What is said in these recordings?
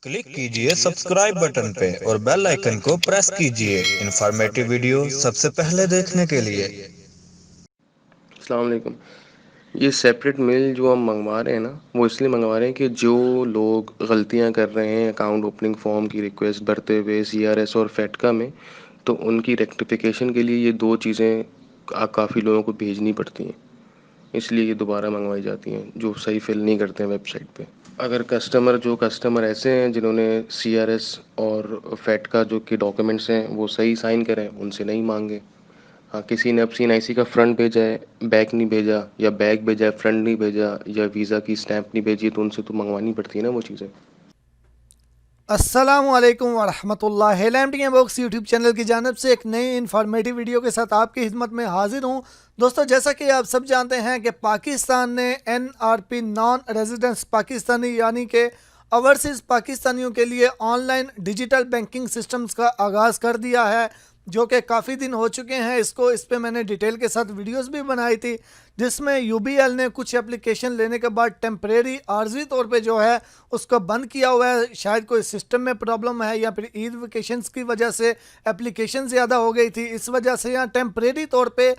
Click कीजिए subscribe button पे और बेल आइकन को प्रेस कीजिए इंफॉर्मेटिव वीडियो सबसे पहले देखने के लिए। अस्सलाम वालेकुम। ये सेपरेट मेल जो हम मंगवा रहे हैं ना, वो इसलिए मंगवा रहे हैं कि जो लोग गलतियां कर रहे हैं अकाउंट ओपनिंग फॉर्म की रिक्वेस्ट भरते हुए सीआरएस और फैटका में, तो उनकी रेक्टिफिकेशन के लिए ये दो चीज़ें काफ़ी लोगों को भेजनी पड़ती हैं। इसलिए ये दोबारा मंगवाई जाती हैं जो सही फिल नहीं करते हैं वेबसाइट पे। अगर कस्टमर ऐसे हैं जिन्होंने सीआरएस और फैटका जो कि डॉक्यूमेंट्स हैं वो सही साइन करें, उनसे नहीं मांगे। हाँ, किसी ने अब CNIC का फ्रंट भेजा है, बैक नहीं भेजा, या बैक भेजा है फ्रंट नहीं भेजा, या वीज़ा की स्टैंप नहीं भेजी, तो उनसे तो मंगवानी पड़ती है ना वो चीज़ें। अस्सलामुअलैकुम वरहमतुल्लाह। हेलैमटिंग बॉक्स यूट्यूब चैनल की जानिब से एक नई इन्फॉर्मेटिव वीडियो के साथ आपकी खिदमत में हाजिर हूँ। दोस्तों, जैसा कि आप सब जानते हैं कि पाकिस्तान ने NRP नॉन रेजिडेंस पाकिस्तानी यानी कि ओवरसीज़ पाकिस्तानियों के लिए ऑनलाइन डिजिटल बैंकिंग सिस्टम्स का आगाज़ कर दिया है, जो कि काफ़ी दिन हो चुके हैं। इस पे मैंने डिटेल के साथ वीडियोस भी बनाई थी, जिसमें UBL ने कुछ एप्लीकेशन लेने के बाद टेम्परेरी आर्जी तौर पे जो है उसको बंद किया हुआ है। शायद कोई सिस्टम में प्रॉब्लम है या फिर ईद वेकेशंस की वजह से एप्लीकेशन ज़्यादा हो गई थी, इस वजह से यहाँ टेम्परेरी तौर पे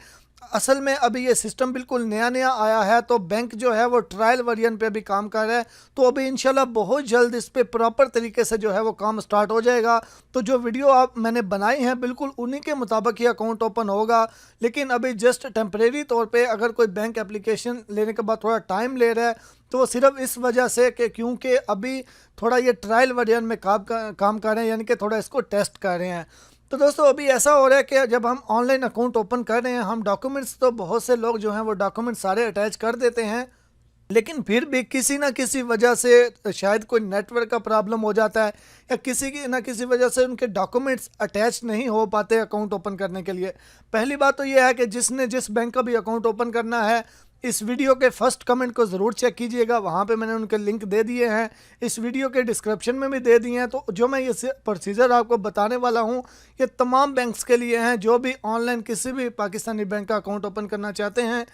असल में अभी ये सिस्टम बिल्कुल नया नया आया है। तो बैंक जो है वो ट्रायल वर्जन पे भी काम कर रहा है, तो अभी इंशाल्लाह बहुत जल्द इस पे प्रॉपर तरीके से जो है वो काम स्टार्ट हो जाएगा। तो जो वीडियो मैंने बनाई है बिल्कुल उन्हीं के मुताबिक ही अकाउंट ओपन होगा, लेकिन अभी जस्ट टेम्परेरी तौर पे अगर कोई बैंक एप्लीकेशन लेने के बाद थोड़ा टाइम ले रहा है तो वो सिर्फ इस वजह से कि क्योंकि अभी थोड़ा ये ट्रायल वर्जन में काम कर रहे हैं, यानी कि थोड़ा इसको टेस्ट कर रहे हैं। तो दोस्तों, अभी ऐसा हो रहा है कि जब हम ऑनलाइन अकाउंट ओपन कर रहे हैं, हम डॉक्यूमेंट्स तो बहुत से लोग जो हैं वो डॉक्यूमेंट्स सारे अटैच कर देते हैं, लेकिन फिर भी किसी ना किसी वजह से शायद कोई नेटवर्क का प्रॉब्लम हो जाता है या किसी की ना किसी वजह से उनके डॉक्यूमेंट्स अटैच नहीं हो पाते अकाउंट ओपन करने के लिए। पहली बात तो यह है कि जिसने जिस बैंक का भी अकाउंट ओपन करना है, इस वीडियो के फर्स्ट कमेंट को ज़रूर चेक कीजिएगा, वहाँ पे मैंने उनके लिंक दे दिए हैं, इस वीडियो के डिस्क्रिप्शन में भी दे दिए हैं। तो जो मैं ये प्रोसीजर आपको बताने वाला हूँ, ये तमाम बैंक्स के लिए हैं जो भी ऑनलाइन किसी भी पाकिस्तानी बैंक का अकाउंट ओपन करना चाहते हैं,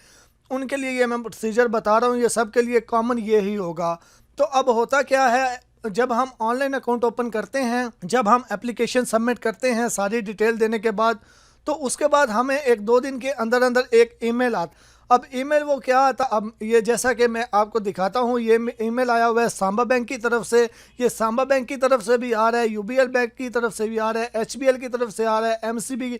उनके लिए ये मैं प्रोसीजर बता रहा हूँ। ये सब के लिए कॉमन ये ही होगा। तो अब होता क्या है, जब हम ऑनलाइन अकाउंट ओपन करते हैं, जब हम एप्लीकेशन सबमिट करते हैं सारी डिटेल देने के बाद, तो उसके बाद हमें 1-2 दिन के अंदर अंदर एक ईमेल आता। अब ईमेल वो क्या आता, अब ये जैसा कि मैं आपको दिखाता हूँ, ये ईमेल आया हुआ है सांबा बैंक की तरफ से। ये सांबा बैंक की तरफ से भी आ रहा है, UBL बैंक की तरफ से भी आ रहा है, HBL की तरफ से आ रहा है, MCB,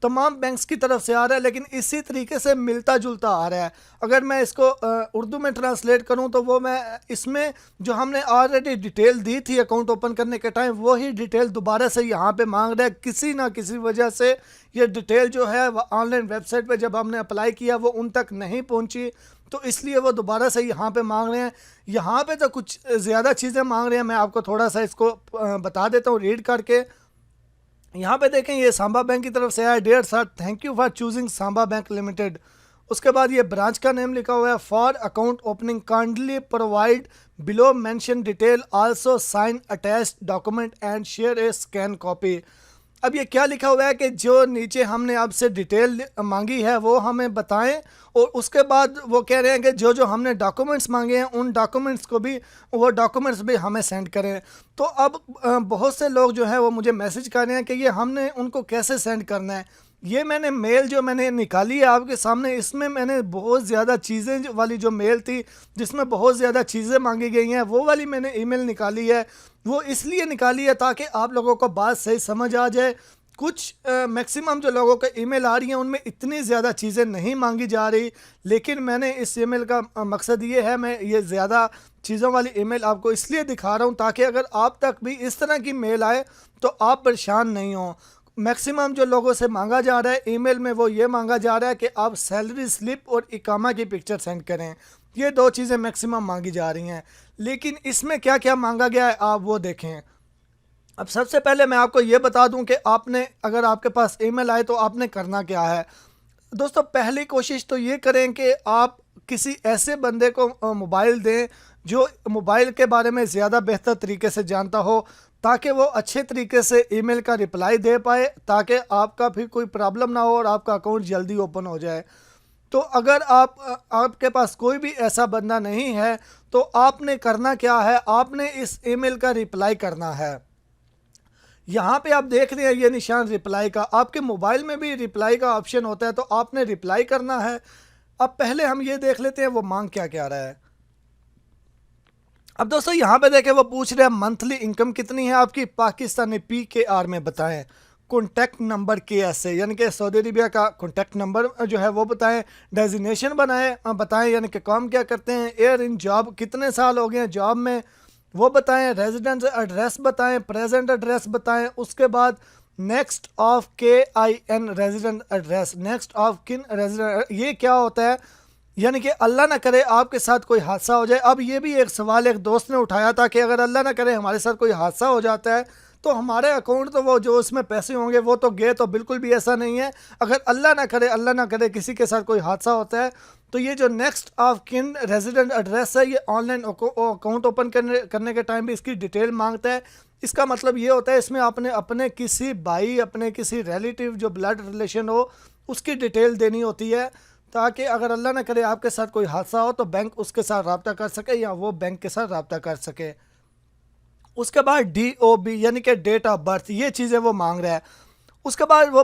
तमाम बैंक्स की तरफ से आ रहा है, लेकिन इसी तरीके से मिलता जुलता आ रहा है। अगर मैं इसको उर्दू में ट्रांसलेट करूं तो वो मैं इसमें जो हमने ऑलरेडी डिटेल दी थी अकाउंट ओपन करने के टाइम, वही डिटेल दोबारा से यहाँ पे मांग रहा है। किसी ना किसी वजह से ये डिटेल जो है ऑनलाइन वेबसाइट पे जब हमने अप्लाई किया वो उन तक नहीं पहुँची, तो इसलिए वो दोबारा से यहाँ पे मांग रहे हैं। यहाँ पे तो कुछ ज़्यादा चीज़ें मांग रहे हैं, मैं आपको थोड़ा सा इसको बता देता हूँ रीड करके। यहाँ पे देखें, ये सांबा बैंक की तरफ से आया, dear sir thank you for choosing Samba bank limited. उसके बाद ये ब्रांच का नेम लिखा हुआ है, for account opening kindly provide below mention detail, also sign attached document and share a scan copy. अब ये क्या लिखा हुआ है कि जो नीचे हमने आपसे डिटेल मांगी है वो हमें बताएं, और उसके बाद वो कह रहे हैं कि जो जो हमने डॉक्यूमेंट्स मांगे हैं उन डॉक्यूमेंट्स को भी, वो डॉक्यूमेंट्स भी हमें सेंड करें। तो अब बहुत से लोग जो हैं वो मुझे मैसेज कर रहे हैं कि ये हमने उनको कैसे सेंड करना है। ये मैंने मेल जो मैंने निकाली है आपके सामने, इसमें मैंने बहुत ज़्यादा चीज़ें वाली जो मेल थी जिसमें बहुत ज़्यादा चीज़ें मांगी गई हैं, वो वाली मैंने ईमेल निकाली है। वो इसलिए निकाली है ताकि आप लोगों को बात सही समझ आ जाए। कुछ मैक्सिमम जो लोगों के ईमेल आ रही हैं उनमें इतनी ज़्यादा चीज़ें नहीं मांगी जा रही, लेकिन मैंने इस ईमेल का मकसद ये है, मैं ये ज़्यादा चीज़ों वाली ईमेल आपको इसलिए दिखा रहा हूँ ताकि अगर आप तक भी इस तरह की मेल आए तो आप परेशान नहीं हों। मैक्सिमम जो लोगों से मांगा जा रहा है ईमेल में, वो ये मांगा जा रहा है कि आप सैलरी स्लिप और इकामा की पिक्चर सेंड करें। ये दो चीज़ें मैक्सिमम मांगी जा रही हैं, लेकिन इसमें क्या क्या मांगा गया है आप वो देखें। अब सबसे पहले मैं आपको ये बता दूं कि आपने, अगर आपके पास ईमेल आए तो आपने करना क्या है। दोस्तों, पहली कोशिश तो ये करें कि आप किसी ऐसे बंदे को मोबाइल दें जो मोबाइल के बारे में ज़्यादा बेहतर तरीके से जानता हो, ताकि वो अच्छे तरीके से ईमेल का रिप्लाई दे पाए, ताकि आपका फिर कोई प्रॉब्लम ना हो और आपका अकाउंट जल्दी ओपन हो जाए। तो अगर आपके पास कोई भी ऐसा बंदा नहीं है तो आपने करना क्या है, आपने इस ईमेल का रिप्लाई करना है। यहाँ पे आप देख रहे हैं ये निशान रिप्लाई का, आपके मोबाइल में भी रिप्लाई का ऑप्शन होता है, तो आपने रिप्लाई करना है। अब पहले हम ये देख लेते हैं वो मांग क्या क्या रहा है। अब दोस्तों यहाँ पे देखें वो पूछ रहे हैं मंथली इनकम कितनी है आपकी, पाकिस्तानी PKR में बताएं, कॉन्टैक्ट नंबर KSA यानी कि सऊदी अरबिया का कॉन्टैक्ट नंबर जो है वो बताएं, डेजिग्नेशन बताएं यानी कि काम क्या करते हैं, एयर इन जॉब कितने साल हो गए हैं जॉब में वो बताएं, रेजिडेंस एड्रेस बताएं, प्रेजेंट एड्रेस बताएं, उसके बाद next of KIN resident address, next of kin resident, ये क्या होता है, यानी कि अल्लाह ना करे आपके साथ कोई हादसा हो जाए। अब ये भी एक सवाल एक दोस्त ने उठाया था कि अगर अल्लाह ना करे हमारे साथ कोई हादसा हो जाता है तो हमारे अकाउंट तो वो जो उसमें पैसे होंगे वो तो गए, तो बिल्कुल भी ऐसा नहीं है। अगर अल्लाह ना करे किसी के साथ कोई हादसा होता है तो ये जो next of kin resident address है ये ऑनलाइन अकाउंट ओपन करने के टाइम भी इसकी डिटेल मांगता है। इसका मतलब ये होता है इसमें आपने अपने किसी भाई, अपने किसी रिलेटिव जो ब्लड रिलेशन हो उसकी डिटेल देनी होती है, ताकि अगर अल्लाह ना करे आपके साथ कोई हादसा हो तो बैंक उसके साथ रब्ता कर सके या वो बैंक के साथ रब्ता कर सके। उसके बाद DOB यानी कि डेट ऑफ बर्थ, ये चीज़ें वो मांग रहा है। उसके बाद वो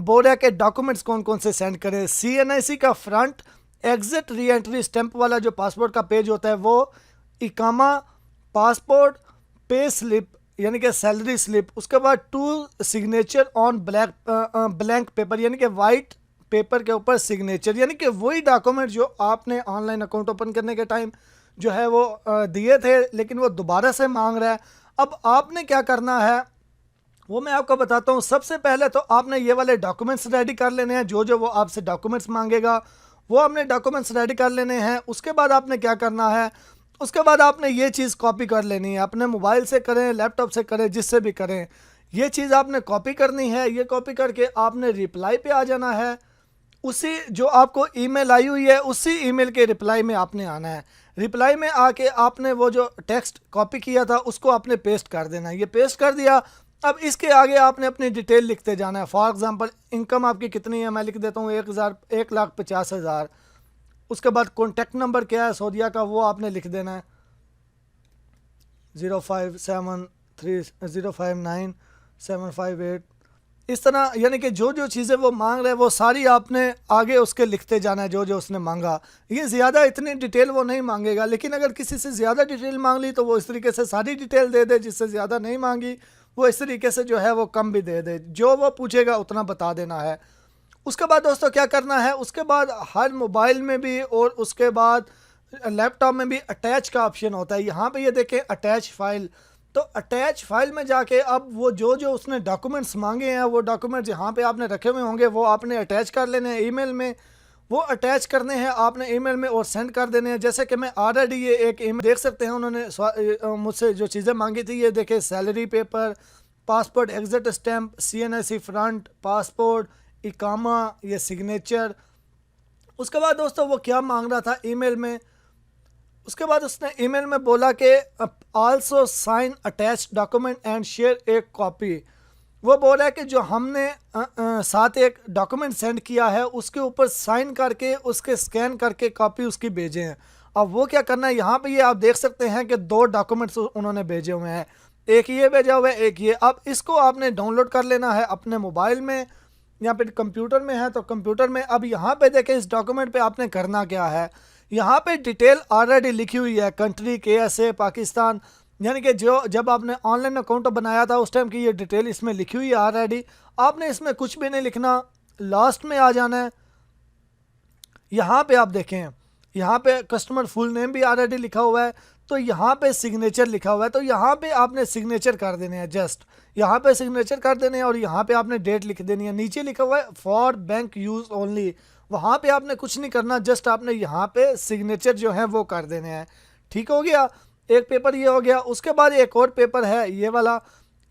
बोल रहा है कि डॉक्यूमेंट्स कौन कौन से सेंड करें, CNIC का front exit re entry stamp वाला जो पासपोर्ट का पेज होता है वो, इकामा, पासपोर्ट, पे स्लिप यानी कि सैलरी स्लिप, उसके बाद 2 सिग्नेचर ऑन ब्लैंक पेपर यानी कि वाइट पेपर के ऊपर सिग्नेचर, यानी कि वही डॉक्यूमेंट जो आपने ऑनलाइन अकाउंट ओपन करने के टाइम जो है वो दिए थे लेकिन वो दोबारा से मांग रहा है। अब आपने क्या करना है वो मैं आपको बताता हूँ। सबसे पहले तो आपने ये वाले डॉक्यूमेंट्स रेडी कर लेने हैं, जो जो वो आपसे डॉक्यूमेंट्स मांगेगा वो आपने डॉक्यूमेंट्स रेडी कर लेने हैं। उसके बाद आपने क्या करना है, उसके बाद आपने ये चीज़ कॉपी कर लेनी है, अपने मोबाइल से करें, लैपटॉप से करें, जिससे भी करें, ये चीज़ आपने कॉपी करनी है। ये कॉपी करके आपने रिप्लाई पे आ जाना है, उसी जो आपको ईमेल आई हुई है उसी ईमेल के रिप्लाई में आपने आना है। रिप्लाई में आके आपने वो जो टेक्स्ट कॉपी किया था उसको आपने पेस्ट कर देना है। ये पेस्ट कर दिया, अब इसके आगे आपने अपनी डिटेल लिखते जाना है। फॉर एग्जांपल इनकम आपकी कितनी है, मैं लिख देता हूँ 1,50,000। उसके बाद कॉन्टैक्ट नंबर क्या है सऊदीया का वो आपने लिख देना है 0573059758। इस तरह यानी कि जो जो चीज़ें वो मांग रहे हैं वो सारी आपने आगे उसके लिखते जाना है जो जो उसने मांगा। ये ज़्यादा इतनी डिटेल वो नहीं मांगेगा, लेकिन अगर किसी से ज़्यादा डिटेल मांग ली तो वो इस तरीके से सारी डिटेल दे दे, जिससे ज़्यादा नहीं मांगी वो इस तरीके से जो है वो कम भी दे दे, जो वो पूछेगा उतना बता देना है। उसके बाद दोस्तों क्या करना है, उसके बाद हर मोबाइल में भी और उसके बाद लैपटॉप में भी अटैच का ऑप्शन होता है। यहाँ पे ये देखें अटैच फाइल, तो अटैच फाइल में जाके अब वो जो जो उसने डॉक्यूमेंट्स मांगे हैं वो डॉक्यूमेंट्स यहाँ पे आपने रखे हुए होंगे वो आपने अटैच कर लेने हैं ईमेल में। वो अटैच करने हैं आपने ईमेल में और सेंड कर देने हैं। जैसे कि मैं ऑलरेडी ये एक ईमेल देख सकते हैं उन्होंने मुझसे जो चीज़ें मांगी थी, ये देखें salary paper, passport exit stamp, CNIC front, passport, इकामा, ये सिग्नेचर। उसके बाद दोस्तों वो क्या मांग रहा था ईमेल में, उसके बाद उसने ईमेल में बोला कि also sign attach document and share एक कॉपी। वो बोल रहा है कि जो हमने साथ एक डॉक्यूमेंट सेंड किया है उसके ऊपर साइन करके उसके स्कैन करके कॉपी उसकी भेजे हैं। अब वो क्या करना है, यहाँ पे ये आप देख सकते हैं कि 2 डॉक्यूमेंट्स उन्होंने भेजे हुए हैं, एक ये भेजा हुआ है एक ये। अब इसको आपने डाउनलोड कर लेना है अपने मोबाइल में या फिर कंप्यूटर में है तो कंप्यूटर में। अब यहाँ पे देखें इस डॉक्यूमेंट पे आपने करना क्या है, यहाँ पे डिटेल ऑलरेडी लिखी हुई है, कंट्री KSA पाकिस्तान, यानी कि जो जब आपने ऑनलाइन अकाउंट बनाया था उस टाइम की ये डिटेल इसमें लिखी हुई है ऑलरेडी। आपने इसमें कुछ भी नहीं लिखना, लास्ट में आ जाना है। यहाँ पे आप देखें यहाँ पे कस्टमर फुल नेम भी ऑलरेडी लिखा हुआ है, तो यहाँ पे सिग्नेचर लिखा हुआ है, तो यहाँ पे आपने सिग्नेचर कर देने हैं, जस्ट यहाँ पे सिग्नेचर कर देने हैं और यहाँ पे आपने डेट लिख देनी है। नीचे लिखा हुआ है फॉर बैंक यूज़ ओनली, वहाँ पे आपने कुछ नहीं करना, जस्ट आपने यहाँ पे सिग्नेचर जो है वो कर देने हैं। ठीक हो गया, एक पेपर ये हो गया। उसके बाद एक और पेपर है ये वाला,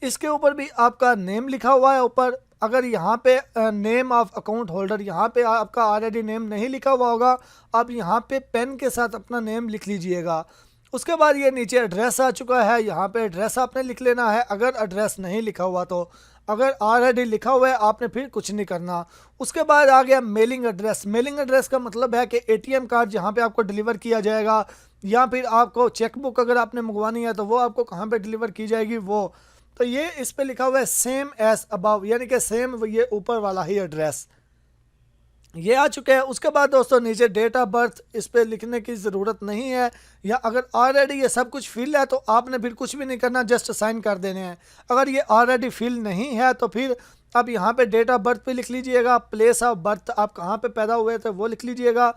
इसके ऊपर भी आपका नेम लिखा हुआ है ऊपर। अगर यहाँ पे नेम ऑफ अकाउंट होल्डर, यहाँ पे आपका ऑलरेडी नेम नहीं लिखा हुआ होगा, आप यहाँ पे पेन के साथ अपना नेम लिख लीजिएगा। उसके बाद ये नीचे एड्रेस आ चुका है, यहाँ पे एड्रेस आपने लिख लेना है अगर एड्रेस नहीं लिखा हुआ तो। अगर ऑलरेडी लिखा हुआ है आपने फिर कुछ नहीं करना। उसके बाद आ गया मेलिंग एड्रेस। मेलिंग एड्रेस का मतलब है कि एटीएम कार्ड जहाँ पे आपको डिलीवर किया जाएगा, या फिर आपको चेकबुक अगर आपने मंगवानी है तो वो आपको कहाँ पे डिलीवर की जाएगी वो। तो ये इस पे लिखा हुआ है सेम एज अबव, यानी कि सेम ये ऊपर वाला ही एड्रेस ये आ चुके हैं। उसके बाद दोस्तों नीचे डेट ऑफ बर्थ इस पे लिखने की ज़रूरत नहीं है, या अगर ऑलरेडी ये सब कुछ फिल है तो आपने फिर कुछ भी नहीं करना, जस्ट साइन कर देने हैं। अगर ये ऑलरेडी फिल नहीं है तो फिर आप यहाँ पे डेट ऑफ बर्थ पे लिख लीजिएगा, प्लेस ऑफ बर्थ आप कहाँ पे पैदा हुए थे वो लिख लीजिएगा,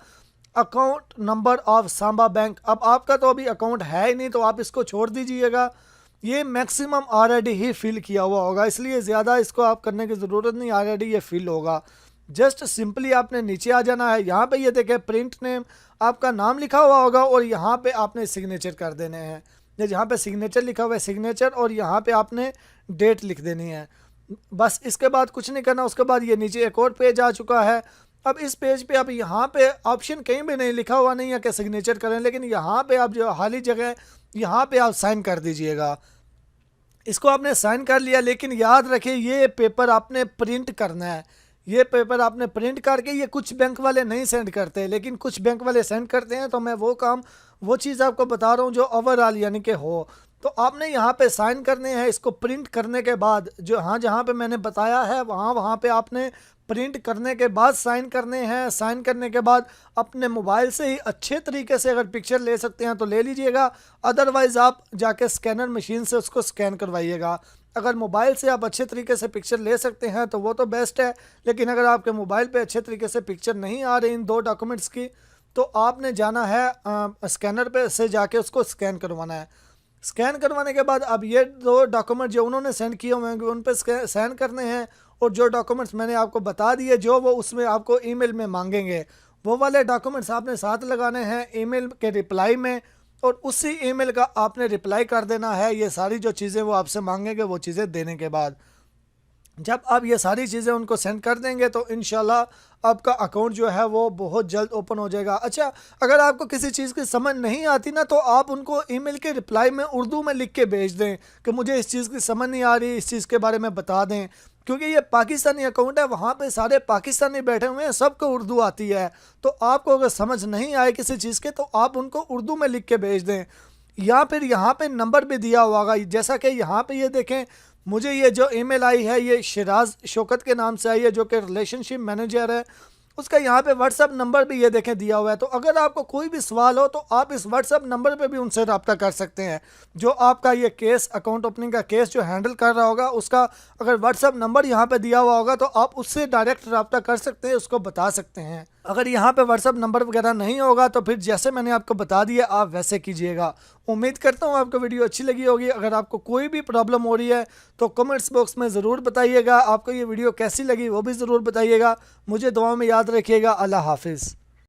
account number of Samba bank. अब आपका तो अभी अकाउंट है ही नहीं तो आप इसको छोड़ दीजिएगा, ये मैक्सिमम ऑलरेडी ही फिल किया हुआ होगा, इसलिए ज़्यादा इसको आप करने की ज़रूरत नहीं, ऑलरेडी ये फिल होगा। जस्ट सिंपली आपने नीचे आ जाना है, यहाँ पे ये देखें प्रिंट नेम आपका नाम लिखा हुआ होगा और यहाँ पे आपने सिग्नेचर कर देने हैं। ये जहाँ पे सिग्नेचर लिखा हुआ है सिग्नेचर, और यहाँ पे आपने डेट लिख देनी है, बस इसके बाद कुछ नहीं करना। उसके बाद ये नीचे एक और पेज आ चुका है। अब इस पेज पे आप यहाँ पे ऑप्शन कहीं भी नहीं लिखा हुआ नहीं है कि सिग्नेचर करें, लेकिन यहाँ पे आप जो खाली जगह यहाँ पे आप साइन कर दीजिएगा। इसको आपने साइन कर लिया, लेकिन याद रखिए ये पेपर आपने प्रिंट करना है। ये पेपर आपने प्रिंट करके, ये कुछ बैंक वाले नहीं सेंड करते लेकिन कुछ बैंक वाले सेंड करते हैं, तो मैं वो चीज़ आपको बता रहा हूँ जो ओवरऑल यानी कि हो। तो आपने यहाँ पे साइन करने हैं। इसको प्रिंट करने के बाद जहाँ पे मैंने बताया है वहाँ पे आपने प्रिंट करने के बाद साइन करने हैं। साइन करने के बाद अपने मोबाइल से ही अच्छे तरीके से अगर पिक्चर ले सकते हैं तो ले लीजिएगा, अदरवाइज़ आप जाके स्कैनर मशीन से उसको स्कैन करवाइएगा। अगर मोबाइल से आप अच्छे तरीके से पिक्चर ले सकते हैं तो वो तो बेस्ट है, लेकिन अगर आपके मोबाइल पे अच्छे तरीके से पिक्चर नहीं आ रही इन दो डॉक्यूमेंट्स की, तो आपने जाना है स्कैनर पे से जाके उसको स्कैन करवाना है। स्कैन करवाने के बाद अब ये दो डॉक्यूमेंट जो उन्होंने सेंड किए हुए हैं उन पर साइन करने हैं, और जो डॉक्यूमेंट्स मैंने आपको बता दिए जो वो उसमें आपको ईमेल में मांगेंगे वो वाले डॉक्यूमेंट्स आपने साथ लगाने हैं ईमेल के रिप्लाई में, और उसी ईमेल का आपने रिप्लाई कर देना है। ये सारी जो चीज़ें वो आपसे मांगेंगे वो चीज़ें देने के बाद जब आप ये सारी चीज़ें उनको सेंड कर देंगे तो इंशाल्लाह आपका अकाउंट जो है वो बहुत जल्द ओपन हो जाएगा। अच्छा, अगर आपको किसी चीज़ की समझ नहीं आती ना तो आप उनको ईमेल के रिप्लाई में उर्दू में लिख के भेज दें कि मुझे इस चीज़ की समझ नहीं आ रही, इस चीज़ के बारे में बता दें, क्योंकि ये पाकिस्तानी अकाउंट है, वहाँ पे सारे पाकिस्तानी बैठे हुए हैं, सबको उर्दू आती है। तो आपको अगर समझ नहीं आए किसी चीज़ के तो आप उनको उर्दू में लिख के भेज दें, या फिर यहाँ पे नंबर भी दिया हुआ होगा। जैसा कि यहाँ पे ये देखें, मुझे ये जो ईमेल आई है ये शिराज शौकत के नाम से आई है जो कि रिलेशनशिप मैनेजर है, उसका यहाँ पे व्हाट्सअप नंबर भी ये देखें दिया हुआ है। तो अगर आपको कोई भी सवाल हो तो आप इस व्हाट्सअप नंबर पे भी उनसे रब्ता कर सकते हैं। जो आपका ये केस अकाउंट ओपनिंग का केस जो हैंडल कर रहा होगा उसका अगर व्हाट्सअप नंबर यहाँ पे दिया हुआ होगा तो आप उससे डायरेक्ट रब्ता कर सकते हैं, उसको बता सकते हैं। अगर यहाँ पे व्हाट्सअप नंबर वगैरह नहीं होगा तो फिर जैसे मैंने आपको बता दिया आप वैसे कीजिएगा। उम्मीद करता हूँ आपको वीडियो अच्छी लगी होगी। अगर आपको कोई भी प्रॉब्लम हो रही है तो कमेंट्स बॉक्स में ज़रूर बताइएगा। आपको ये वीडियो कैसी लगी वो भी ज़रूर बताइएगा। मुझे दुआ में याद रखिएगा। अल्लाह हाफिज़।